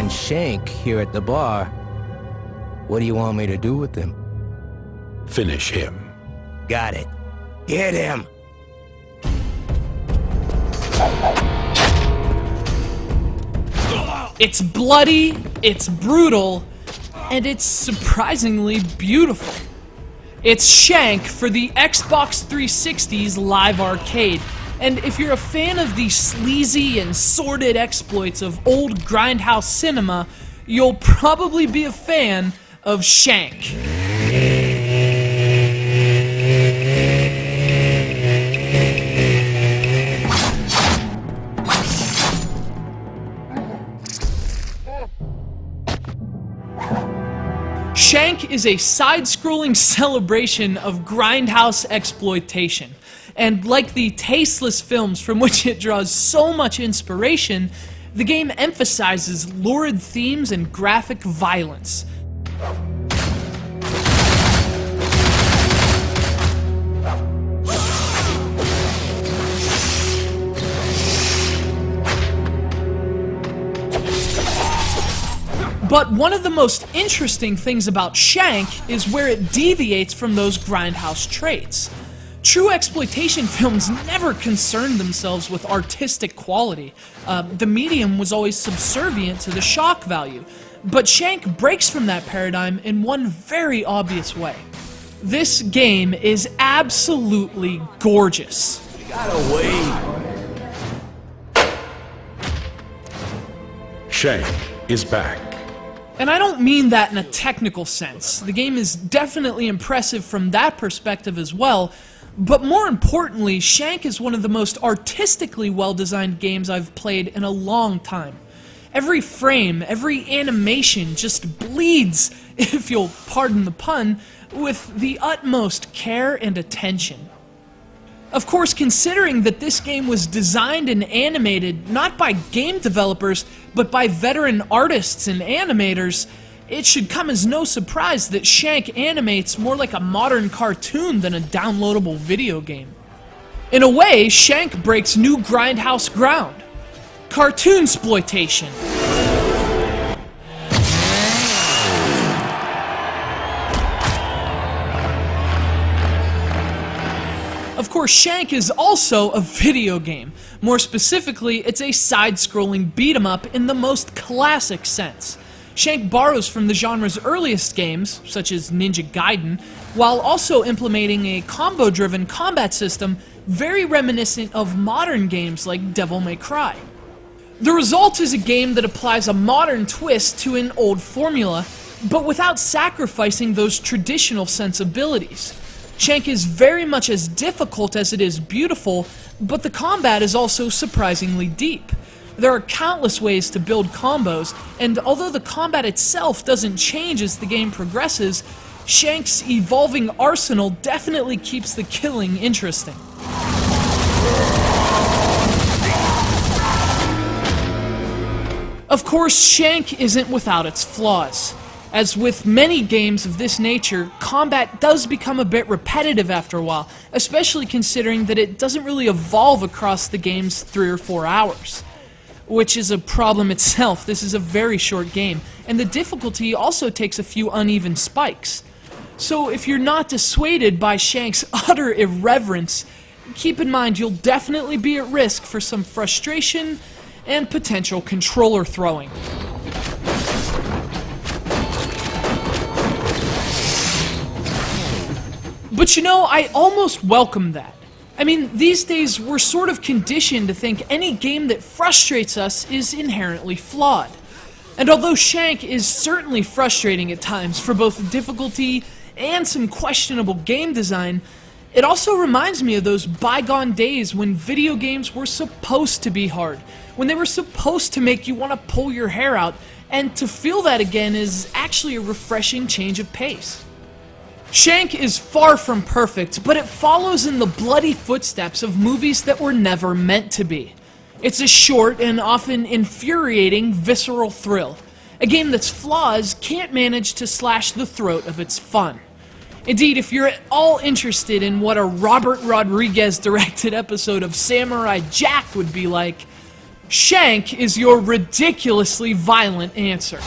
find Shank here at the bar, what do you want me to do with him? Finish him. Got it. Get him! It's bloody, it's brutal, and it's surprisingly beautiful. It's Shank for the Xbox 360's Live Arcade, and if you're a fan of the sleazy and sordid exploits of old grindhouse cinema, you'll probably be a fan of Shank. Shank is a side-scrolling celebration of grindhouse exploitation, and like the tasteless films from which it draws so much inspiration, the game emphasizes lurid themes and graphic violence. But one of the most interesting things about Shank is where it deviates from those grindhouse traits. True exploitation films never concerned themselves with artistic quality. The medium was always subservient to the shock value. But Shank breaks from that paradigm in one very obvious way. This game is absolutely gorgeous. You gotta wait. Shank is back. And I don't mean that in a technical sense. The game is definitely impressive from that perspective as well, but more importantly, Shank is one of the most artistically well-designed games I've played in a long time. Every frame, every animation just bleeds, if you'll pardon the pun, with the utmost care and attention. Of course, considering that this game was designed and animated not by game developers, but by veteran artists and animators, it should come as no surprise that Shank animates more like a modern cartoon than a downloadable video game. In a way, Shank breaks new grindhouse ground. Cartoonsploitation. Of course, Shank is also a video game. More specifically, it's a side-scrolling beat-em-up in the most classic sense. Shank borrows from the genre's earliest games, such as Ninja Gaiden, while also implementing a combo-driven combat system very reminiscent of modern games like Devil May Cry. The result is a game that applies a modern twist to an old formula, but without sacrificing those traditional sensibilities. Shank is very much as difficult as it is beautiful, but the combat is also surprisingly deep. There are countless ways to build combos, and although the combat itself doesn't change as the game progresses, Shank's evolving arsenal definitely keeps the killing interesting. Of course, Shank isn't without its flaws. As with many games of this nature, combat does become a bit repetitive after a while, especially considering that it doesn't really evolve across the game's 3 or 4 hours. Which is a problem itself. This is a very short game, and the difficulty also takes a few uneven spikes. So if you're not dissuaded by Shank's utter irreverence, keep in mind you'll definitely be at risk for some frustration and potential controller throwing. But you know, I almost welcome that. I mean, these days we're sort of conditioned to think any game that frustrates us is inherently flawed. And although Shank is certainly frustrating at times for both difficulty and some questionable game design, it also reminds me of those bygone days when video games were supposed to be hard, when they were supposed to make you want to pull your hair out, and to feel that again is actually a refreshing change of pace. Shank is far from perfect, but it follows in the bloody footsteps of movies that were never meant to be. It's a short and often infuriating visceral thrill, a game that's flaws can't manage to slash the throat of its fun. Indeed, if you're at all interested in what a Robert Rodriguez-directed episode of Samurai Jack would be like, Shank is your ridiculously violent answer.